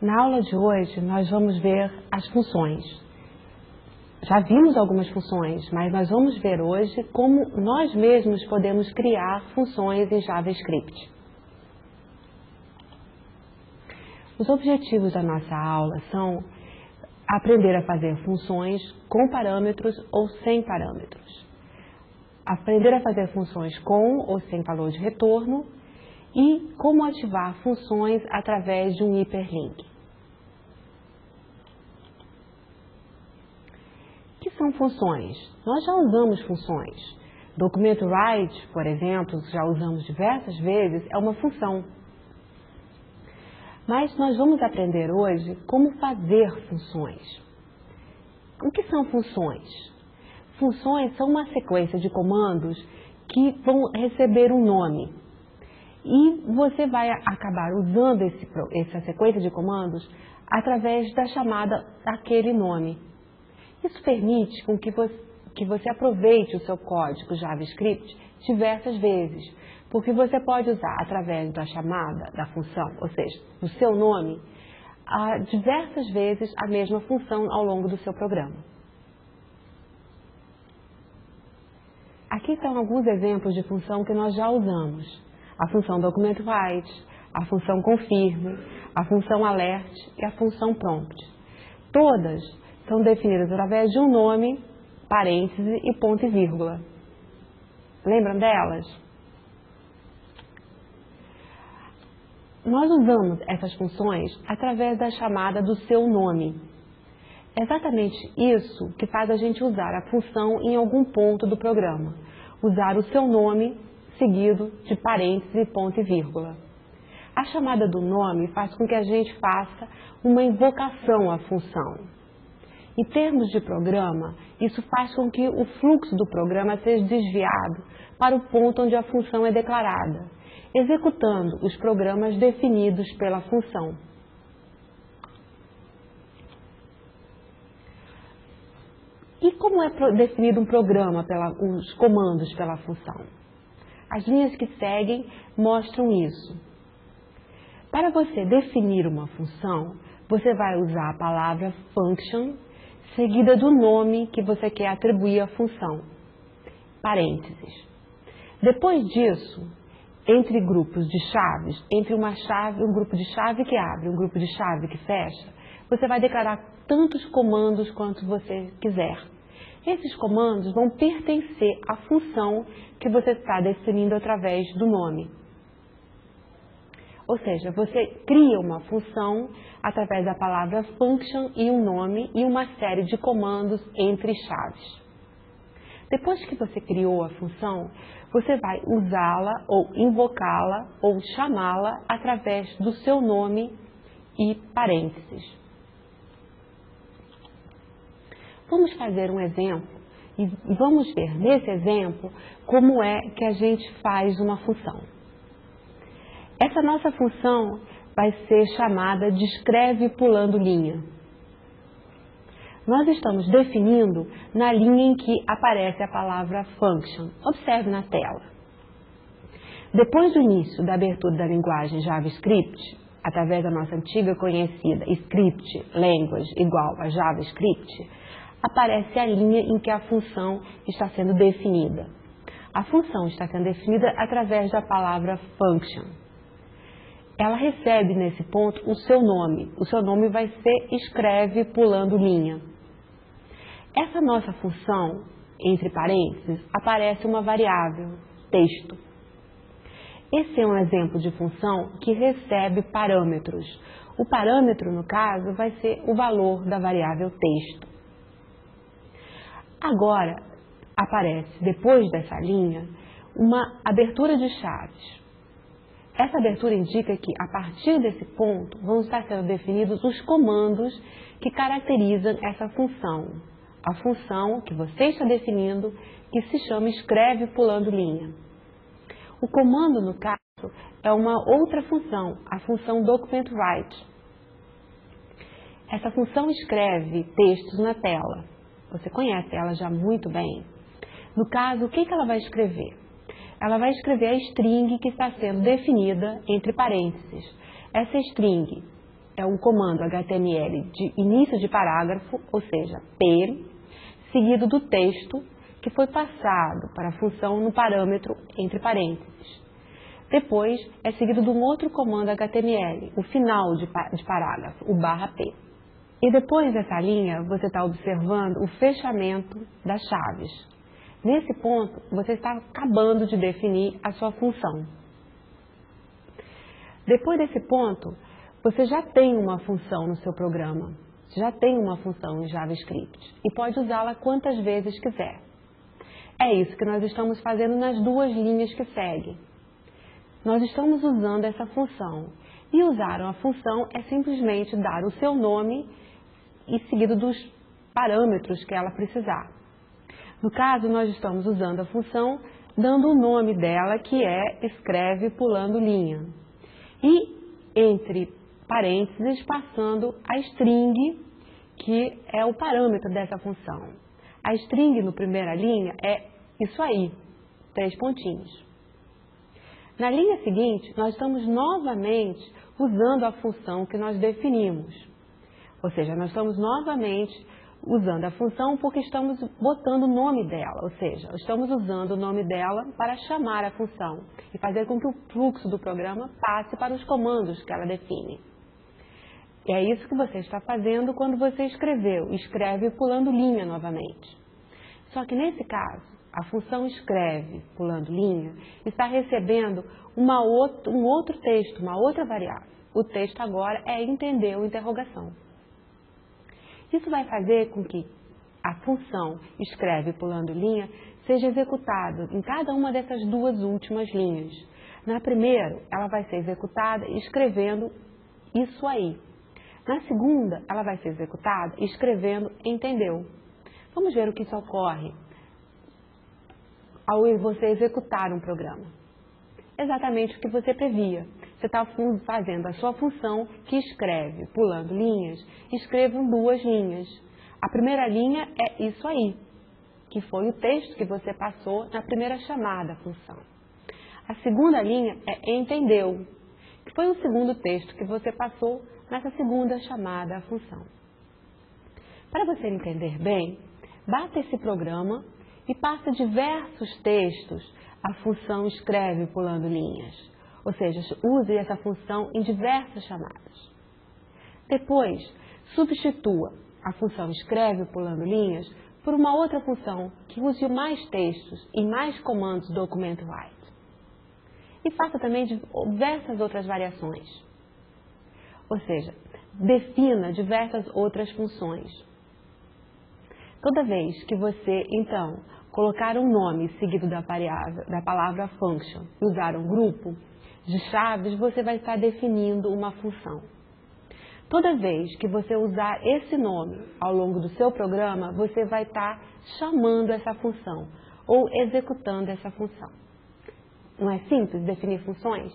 Na aula de hoje, nós vamos ver as funções. Já vimos algumas funções, mas nós vamos ver hoje como nós mesmos podemos criar funções em JavaScript. Os objetivos da nossa aula são aprender a fazer funções com parâmetros ou sem parâmetros. Aprender a fazer funções com ou sem valor de retorno e como ativar funções através de um hiperlink. O que são funções? Nós já usamos funções. Documento write, por exemplo, já usamos diversas vezes, é uma função. Mas nós vamos aprender hoje como fazer funções. O que são funções? Funções são uma sequência de comandos que vão receber um nome. E você vai acabar usando essa sequência de comandos através da chamada daquele nome. Isso permite com que você aproveite o seu código JavaScript diversas vezes, porque você pode usar através da chamada da função, ou seja, do seu nome, diversas vezes a mesma função ao longo do seu programa. Aqui estão alguns exemplos de função que nós já usamos. A função documentWrite, a função confirm, a função alert e a função prompt. Todas são definidas através de um nome, parêntese e ponto e vírgula. Lembram delas? Nós usamos essas funções através da chamada do seu nome. É exatamente isso que faz a gente usar a função em algum ponto do programa. Usar o seu nome seguido de parênteses e ponto e vírgula. A chamada do nome faz com que a gente faça uma invocação à função. Em termos de programa, isso faz com que o fluxo do programa seja desviado para o ponto onde a função é declarada, executando os programas definidos pela função. E como é definido um programa, os comandos pela função? As linhas que seguem mostram isso. Para você definir uma função, você vai usar a palavra function, seguida do nome que você quer atribuir à função, parênteses. Depois disso, entre grupos de chaves, entre um grupo de chave que abre e um grupo de chave que fecha, você vai declarar tantos comandos quanto você quiser. Esses comandos vão pertencer à função que você está definindo através do nome. Ou seja, você cria uma função através da palavra function e um nome e uma série de comandos entre chaves. Depois que você criou a função, você vai usá-la ou invocá-la ou chamá-la através do seu nome e parênteses. Vamos fazer um exemplo e vamos ver nesse exemplo como é que a gente faz uma função. Essa nossa função vai ser chamada de escreve pulando linha. Nós estamos definindo na linha em que aparece a palavra function. Observe na tela. Depois do início da abertura da linguagem JavaScript, através da nossa antiga conhecida script language igual a JavaScript, aparece a linha em que a função está sendo definida. A função está sendo definida através da palavra function. Ela recebe nesse ponto o seu nome. O seu nome vai ser escreve pulando linha. Essa nossa função, entre parênteses, aparece uma variável, texto. Esse é um exemplo de função que recebe parâmetros. O parâmetro, no caso, vai ser o valor da variável texto. Agora, aparece, depois dessa linha, uma abertura de chaves. Essa abertura indica que, a partir desse ponto, vão estar sendo definidos os comandos que caracterizam essa função. A função que você está definindo, que se chama escreve pulando linha. O comando, no caso, é uma outra função, a função documentWrite. Essa função escreve textos na tela. Você conhece ela já muito bem. No caso, o que ela vai escrever? Ela vai escrever a string que está sendo definida entre parênteses. Essa string é um comando HTML de início de parágrafo, ou seja, P, seguido do texto que foi passado para a função no parâmetro entre parênteses. Depois é seguido de um outro comando HTML, o final de parágrafo, o /P. E depois dessa linha, você está observando o fechamento das chaves. Nesse ponto, você está acabando de definir a sua função. Depois desse ponto, você já tem uma função no seu programa, já tem uma função em JavaScript e pode usá-la quantas vezes quiser. É isso que nós estamos fazendo nas duas linhas que seguem. Nós estamos usando essa função e usar uma função é simplesmente dar o seu nome e seguido dos parâmetros que ela precisar. No caso, nós estamos usando a função dando o nome dela, que é escreve pulando linha. E entre parênteses, passando a string, que é o parâmetro dessa função. A string no primeira linha é isso aí, 3 pontinhos. Na linha seguinte, nós estamos novamente usando a função que nós definimos. Ou seja, nós estamos novamente usando a função porque estamos botando o nome dela. Ou seja, estamos usando o nome dela para chamar a função e fazer com que o fluxo do programa passe para os comandos que ela define. E é isso que você está fazendo quando você escreve pulando linha novamente. Só que nesse caso, a função escreve pulando linha está recebendo um outro texto, uma outra variável. O texto agora é entendeu interrogação. Isso vai fazer com que a função escreve pulando linha seja executada em cada uma dessas duas últimas linhas. Na primeira, ela vai ser executada escrevendo isso aí. Na segunda, ela vai ser executada escrevendo entendeu. Vamos ver o que isso ocorre ao você executar um programa. Exatamente o que você previa. Você está fazendo a sua função que escreve, pulando linhas, escrevam 2 linhas. A primeira linha é isso aí, que foi o texto que você passou na primeira chamada à função. A segunda linha é entendeu, que foi o segundo texto que você passou nessa segunda chamada à função. Para você entender bem, bata esse programa e passa diversos textos a função escreve pulando linhas. Ou seja, use essa função em diversas chamadas. Depois, substitua a função escreve pulando linhas por uma outra função que use mais textos e mais comandos do documento write. E faça também diversas outras variações. Ou seja, defina diversas outras funções. Toda vez que você, então, colocar um nome seguido da palavra function e usar um grupo de chaves, você vai estar definindo uma função. Toda vez que você usar esse nome ao longo do seu programa, você vai estar chamando essa função ou executando essa função. Não é simples definir funções?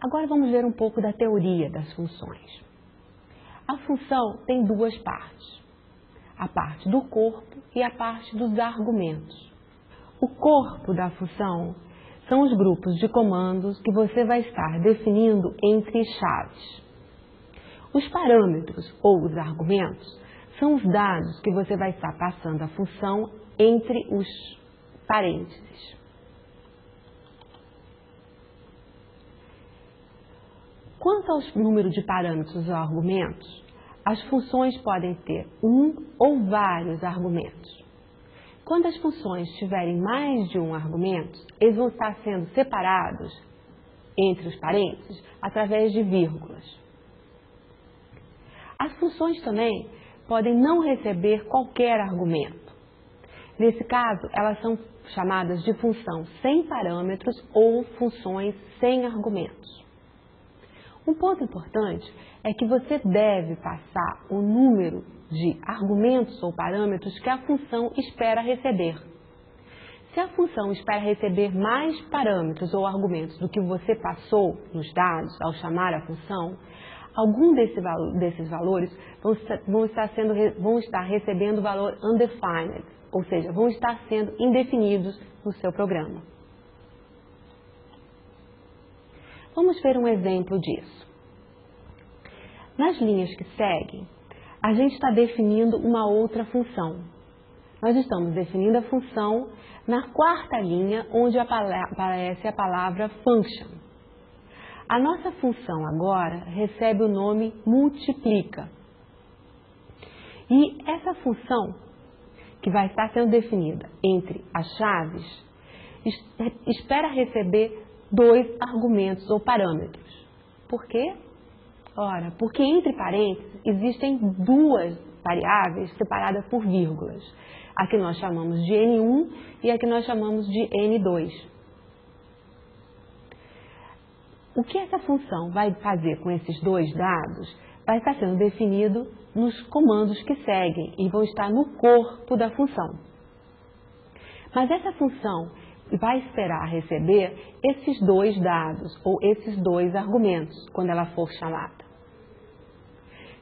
Agora vamos ver um pouco da teoria das funções. A função tem 2 partes. A parte do corpo e a parte dos argumentos. O corpo da função são os grupos de comandos que você vai estar definindo entre chaves. Os parâmetros ou os argumentos são os dados que você vai estar passando a função entre os parênteses. Quanto ao número de parâmetros ou argumentos, as funções podem ter um ou vários argumentos. Quando as funções tiverem mais de um argumento, eles vão estar sendo separados entre os parênteses através de vírgulas. As funções também podem não receber qualquer argumento. Nesse caso, elas são chamadas de função sem parâmetros ou funções sem argumentos. Um ponto importante é que você deve passar o número de argumentos ou parâmetros que a função espera receber. Se a função espera receber mais parâmetros ou argumentos do que você passou nos dados ao chamar a função, algum desses valores vão estar recebendo o valor undefined, ou seja, vão estar sendo indefinidos no seu programa. Vamos ver um exemplo disso. Nas linhas que seguem, a gente está definindo uma outra função. Nós estamos definindo a função na quarta linha, onde aparece a palavra function. A nossa função agora recebe o nome multiplica. E essa função, que vai estar sendo definida entre as chaves, espera receber 2 argumentos ou parâmetros. Por quê? Ora, porque entre parênteses existem 2 variáveis separadas por vírgulas. A que nós chamamos de N1 e a que nós chamamos de N2. O que essa função vai fazer com esses 2 dados vai estar sendo definido nos comandos que seguem e vão estar no corpo da função. Mas essa função vai esperar receber esses 2 dados ou esses 2 argumentos quando ela for chamada.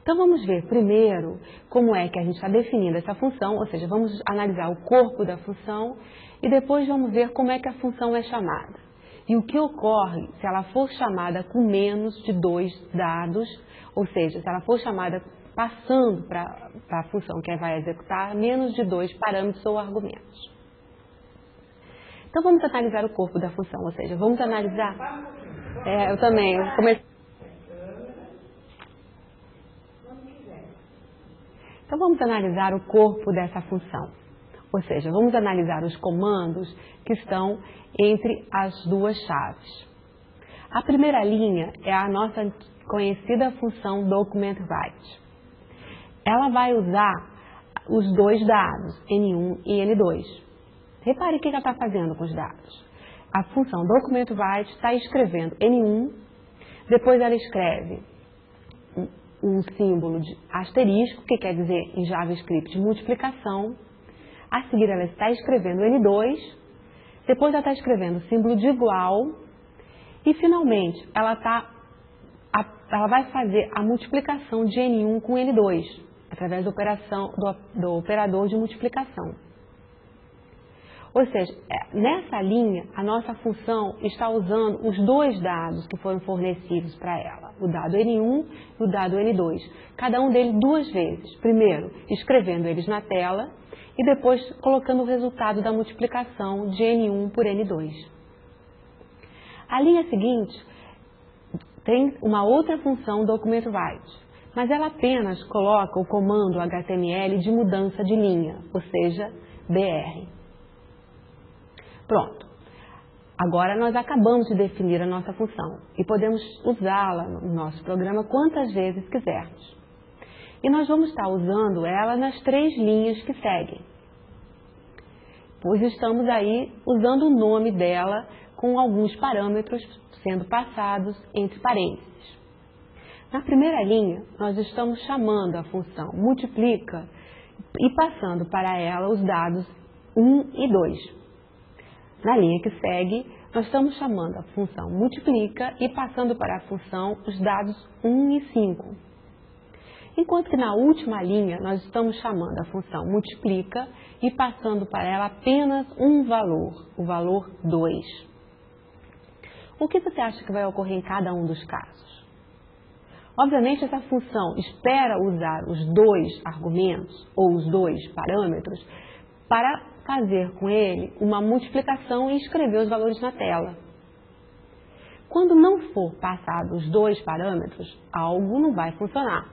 Então vamos ver primeiro como é que a gente está definindo essa função, ou seja, vamos analisar o corpo da função e depois vamos ver como é que a função é chamada. E o que ocorre se ela for chamada com menos de 2 dados, ou seja, se ela for chamada passando para a função que vai executar menos de 2 parâmetros ou argumentos. Então vamos analisar o corpo da função, ou seja, vamos analisar... eu também, eu comecei... Então vamos analisar o corpo dessa função, ou seja, vamos analisar os comandos que estão entre as 2 chaves. A primeira linha é a nossa conhecida função documentWrite. Ela vai usar os 2 dados, N1 e N2. Repare o que ela está fazendo com os dados. A função documentWrite está escrevendo N1, depois ela escreve um símbolo de asterisco, que quer dizer em JavaScript multiplicação. A seguir ela está escrevendo N2, depois ela está escrevendo o símbolo de igual e finalmente ela vai fazer a multiplicação de N1 com N2, através do operador de multiplicação. Ou seja, nessa linha, a nossa função está usando os 2 dados que foram fornecidos para ela, o dado N1 e o dado N2, cada um deles 2 vezes. Primeiro, escrevendo eles na tela e depois colocando o resultado da multiplicação de N1 por N2. A linha seguinte tem uma outra função documentWrite, mas ela apenas coloca o comando HTML de mudança de linha, ou seja, BR. Pronto. Agora nós acabamos de definir a nossa função e podemos usá-la no nosso programa quantas vezes quisermos. E nós vamos estar usando ela nas 3 linhas que seguem, pois estamos aí usando o nome dela com alguns parâmetros sendo passados entre parênteses. Na primeira linha, nós estamos chamando a função multiplica e passando para ela os dados 1 e 2. Na linha que segue, nós estamos chamando a função multiplica e passando para a função os dados 1 e 5. Enquanto que na última linha, nós estamos chamando a função multiplica e passando para ela apenas um valor, o valor 2. O que você acha que vai ocorrer em cada um dos casos? Obviamente, essa função espera usar os 2 argumentos ou os 2 parâmetros para fazer com ele uma multiplicação e escrever os valores na tela. Quando não for passado os 2 parâmetros, algo não vai funcionar.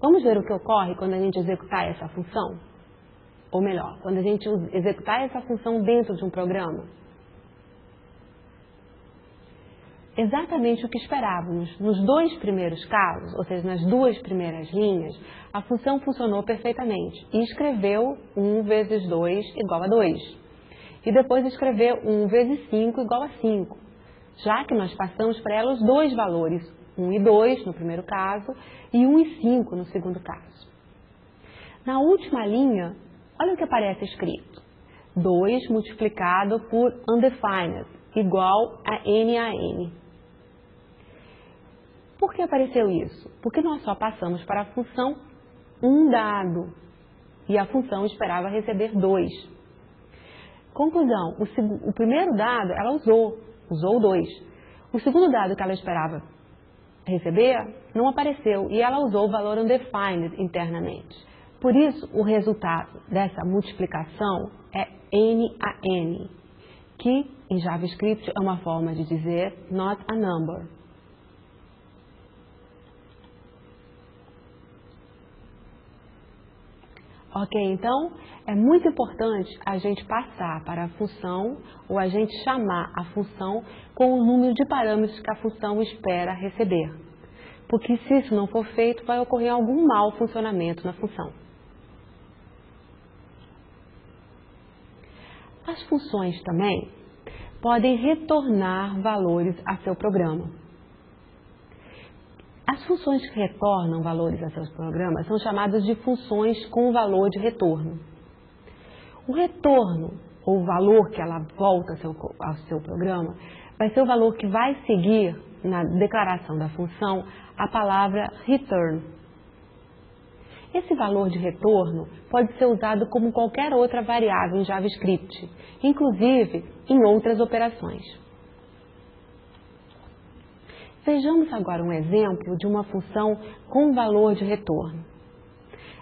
Vamos ver o que ocorre quando a gente executar essa função? Ou melhor, quando a gente executar essa função dentro de um programa? Exatamente o que esperávamos. Nos 2 primeiros casos, ou seja, nas 2 primeiras linhas, a função funcionou perfeitamente e escreveu 1 vezes 2 igual a 2. E depois escreveu 1 vezes 5 igual a 5, já que nós passamos para ela os 2 valores, 1 e 2 no primeiro caso e 1 e 5 no segundo caso. Na última linha, olha o que aparece escrito. 2 multiplicado por undefined igual a N. Por que apareceu isso? Porque nós só passamos para a função um dado e a função esperava receber 2. Conclusão, o primeiro dado ela usou 2. O segundo dado que ela esperava receber não apareceu e ela usou o valor undefined internamente. Por isso, o resultado dessa multiplicação é n a n, que em JavaScript é uma forma de dizer not a number. Ok, então é muito importante a gente passar para a função ou a gente chamar a função com o número de parâmetros que a função espera receber. Porque se isso não for feito, vai ocorrer algum mau funcionamento na função. As funções também podem retornar valores a seu programa. As funções que retornam valores a seus programas são chamadas de funções com valor de retorno. O retorno, ou o valor que ela volta ao seu programa, vai ser o valor que vai seguir na declaração da função a palavra return. Esse valor de retorno pode ser usado como qualquer outra variável em JavaScript, inclusive em outras operações. Vejamos agora um exemplo de uma função com valor de retorno.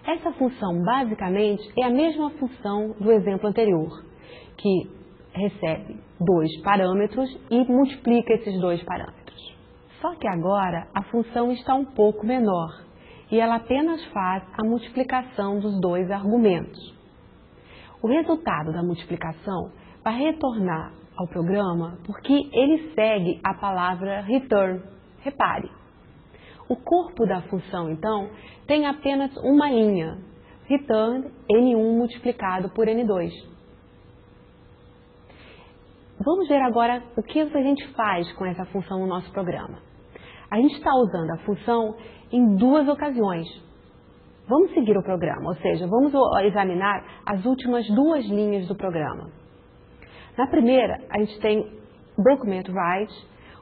Essa função, basicamente, é a mesma função do exemplo anterior, que recebe 2 parâmetros e multiplica esses 2 parâmetros. Só que agora a função está um pouco menor e ela apenas faz a multiplicação dos 2 argumentos. O resultado da multiplicação vai retornar ao programa porque ele segue a palavra return. Repare, o corpo da função, então, tem apenas uma linha, return n1 multiplicado por n2. Vamos ver agora o que a gente faz com essa função no nosso programa. A gente está usando a função em 2 ocasiões. Vamos seguir o programa, ou seja, vamos examinar as últimas 2 linhas do programa. Na primeira, a gente tem document_write,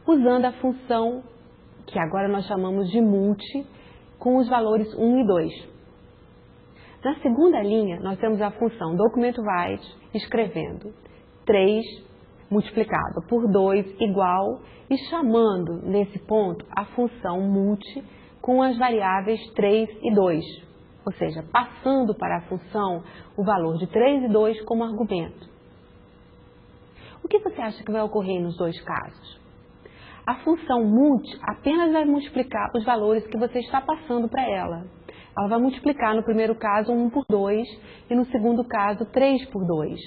usando a função que agora nós chamamos de multi, com os valores 1 e 2. Na segunda linha, nós temos a função document_write escrevendo 3 multiplicado por 2 igual e chamando, nesse ponto, a função multi com as variáveis 3 e 2, ou seja, passando para a função o valor de 3 e 2 como argumento. O que você acha que vai ocorrer nos 2 casos? A função multi apenas vai multiplicar os valores que você está passando para ela. Ela vai multiplicar no primeiro caso 1 por 2 e no segundo caso 3 por 2.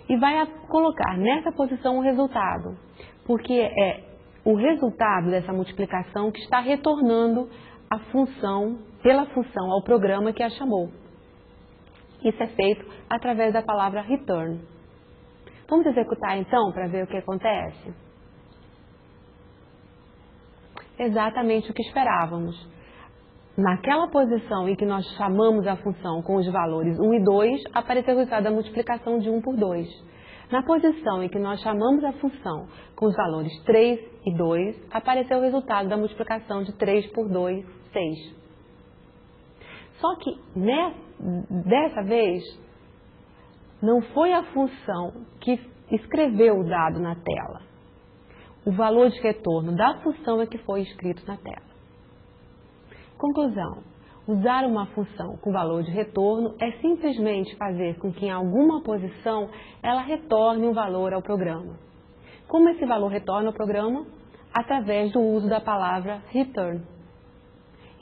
E vai colocar nessa posição o resultado, porque é o resultado dessa multiplicação que está retornando a função, pela função ao programa que a chamou. Isso é feito através da palavra return. Vamos executar então para ver o que acontece? Exatamente o que esperávamos. Naquela posição em que nós chamamos a função com os valores 1 e 2, apareceu o resultado da multiplicação de 1 por 2. Na posição em que nós chamamos a função com os valores 3 e 2, apareceu o resultado da multiplicação de 3 por 2, 6. Só que, dessa vez, não foi a função que escreveu o dado na tela. O valor de retorno da função é que foi escrito na tela. Conclusão: usar uma função com valor de retorno é simplesmente fazer com que em alguma posição ela retorne um valor ao programa. Como esse valor retorna ao programa? Através do uso da palavra return.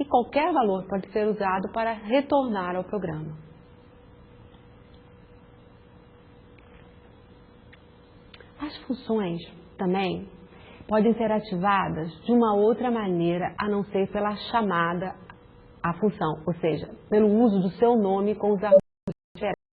E qualquer valor pode ser usado para retornar ao programa. As funções também podem ser ativadas de uma outra maneira a não ser pela chamada à função, ou seja, pelo uso do seu nome com os argumentos diferentes.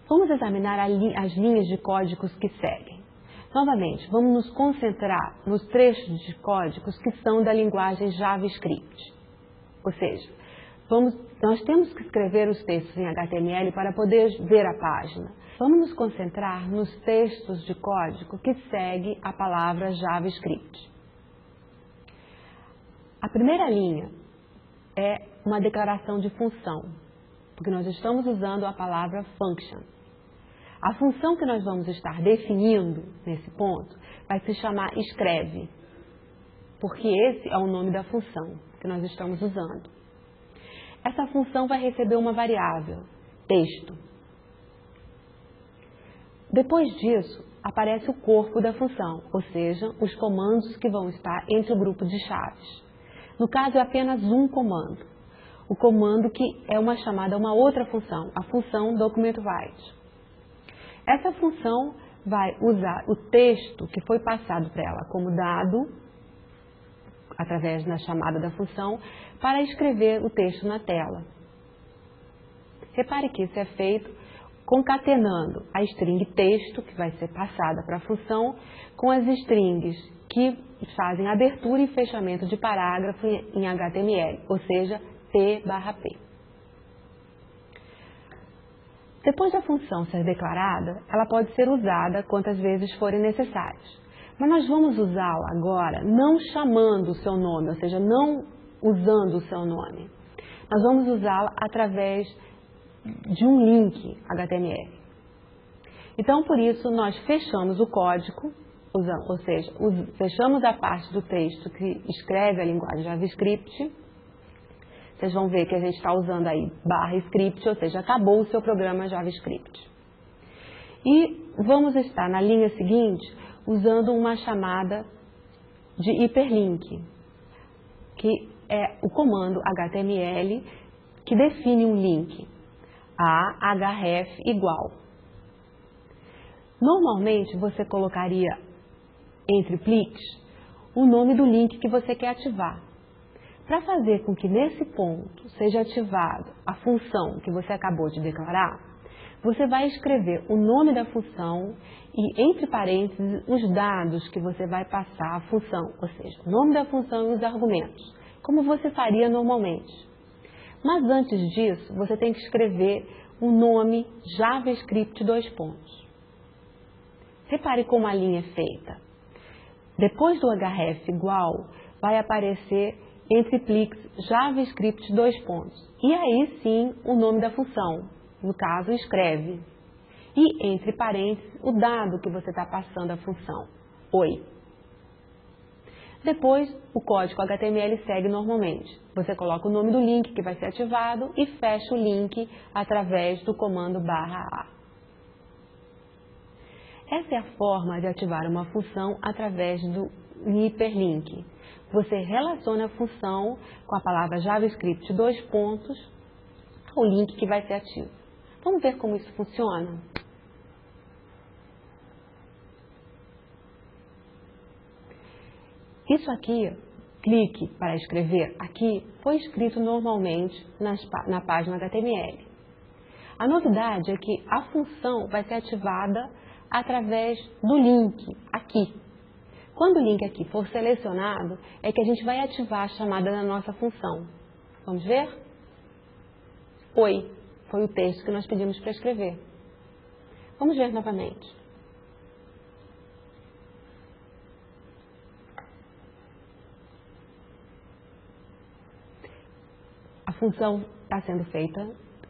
Vamos examinar as linhas de códigos que seguem. Novamente, vamos nos concentrar nos trechos de códigos que são da linguagem JavaScript. Ou seja, nós temos que escrever os textos em HTML para poder ver a página. Vamos nos concentrar nos textos de código que segue a palavra JavaScript. A primeira linha é uma declaração de função, porque nós estamos usando a palavra function. A função que nós vamos estar definindo nesse ponto vai se chamar escreve, porque esse é o nome da função que nós estamos usando. Essa função vai receber uma variável, texto. Depois disso, aparece o corpo da função, ou seja, os comandos que vão estar entre o grupo de chaves. No caso, é apenas um comando. O comando que é uma chamada a uma outra função, a função documentWrite. Essa função vai usar o texto que foi passado para ela como dado, através da chamada da função, para escrever o texto na tela. Repare que isso é feito concatenando a string texto, que vai ser passada para a função, com as strings que fazem abertura e fechamento de parágrafo em HTML, ou seja, P/P. Depois da função ser declarada, ela pode ser usada quantas vezes forem necessárias. Mas nós vamos usá-la agora não chamando o seu nome, ou seja, não usando o seu nome. Nós vamos usá-la através de um link HTML. Então, por isso, nós fechamos o código, ou seja, fechamos a parte do texto que escreve a linguagem JavaScript. Vocês vão ver que a gente está usando aí /script, ou seja, acabou o seu programa JavaScript. E vamos estar na linha seguinte usando uma chamada de hiperlink, que é o comando HTML que define um link, a href igual. Normalmente você colocaria entre pliques o nome do link que você quer ativar. Para fazer com que nesse ponto seja ativado a função que você acabou de declarar, você vai escrever o nome da função e, entre parênteses, os dados que você vai passar à função, ou seja, o nome da função e os argumentos, como você faria normalmente. Mas antes disso, você tem que escrever o nome JavaScript . Repare como a linha é feita. Depois do href igual, vai aparecer entre pliques JavaScript . E aí sim o nome da função, no caso escreve. E entre parênteses o dado que você está passando à função, oi. Depois o código HTML segue normalmente. Você coloca o nome do link que vai ser ativado e fecha o link através do comando /a. Essa é a forma de ativar uma função através do hiperlink. Você relaciona a função com a palavra JavaScript ao link que vai ser ativo. Vamos ver como isso funciona? Isso aqui, clique para escrever aqui, foi escrito normalmente na página HTML. A novidade é que a função vai ser ativada através do link aqui. Quando o link aqui for selecionado, é que a gente vai ativar a chamada da nossa função. Vamos ver? Oi, foi o texto que nós pedimos para escrever. Vamos ver novamente. A função está sendo feita,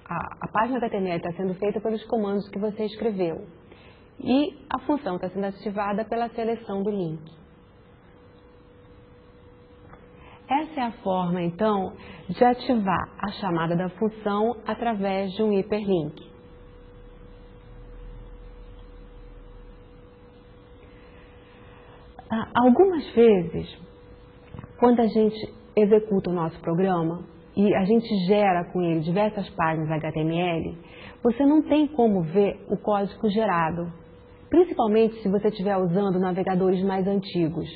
a página HTML está sendo feita pelos comandos que você escreveu. E a função está sendo ativada pela seleção do link. Essa é a forma, então, de ativar a chamada da função através de um hiperlink. Algumas vezes, quando a gente executa o nosso programa e a gente gera com ele diversas páginas HTML, você não tem como ver o código gerado, principalmente se você estiver usando navegadores mais antigos.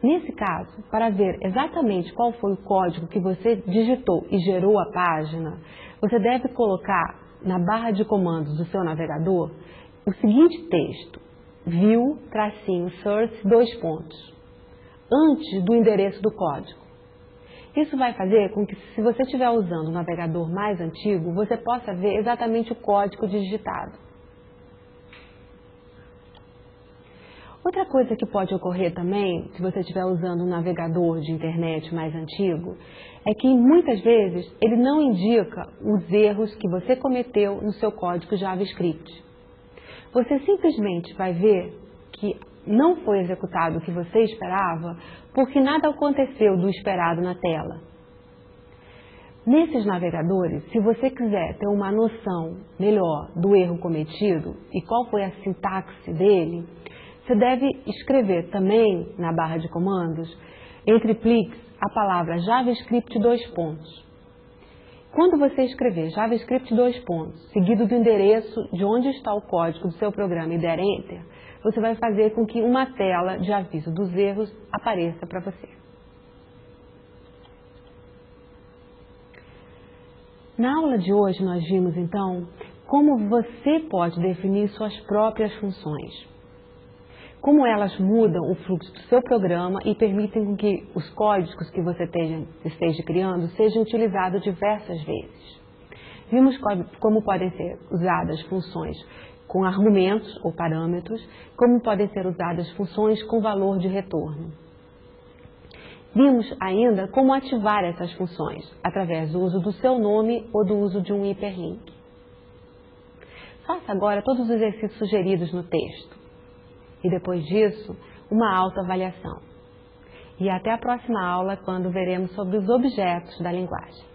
Nesse caso, para ver exatamente qual foi o código que você digitou e gerou a página, você deve colocar na barra de comandos do seu navegador o seguinte texto, view-source : antes do endereço do código. Isso vai fazer com que, se você estiver usando um navegador mais antigo, você possa ver exatamente o código digitado. Outra coisa que pode ocorrer também, se você estiver usando um navegador de internet mais antigo, é que muitas vezes ele não indica os erros que você cometeu no seu código JavaScript. Você simplesmente vai ver que não foi executado o que você esperava porque nada aconteceu do esperado na tela. Nesses navegadores, se você quiser ter uma noção melhor do erro cometido e qual foi a sintaxe dele, você deve escrever também na barra de comandos, entre pliques, a palavra JavaScript . Quando você escrever JavaScript , seguido do endereço de onde está o código do seu programa e der Enter, você vai fazer com que uma tela de aviso dos erros apareça para você. Na aula de hoje nós vimos então como você pode definir suas próprias funções. Como elas mudam o fluxo do seu programa e permitem com que os códigos que você esteja criando sejam utilizados diversas vezes. Vimos como podem ser usadas funções com argumentos ou parâmetros, como podem ser usadas funções com valor de retorno. Vimos ainda como ativar essas funções, através do uso do seu nome ou do uso de um hiperlink. Faça agora todos os exercícios sugeridos no texto. E depois disso, uma autoavaliação. E até a próxima aula, quando veremos sobre os objetos da linguagem.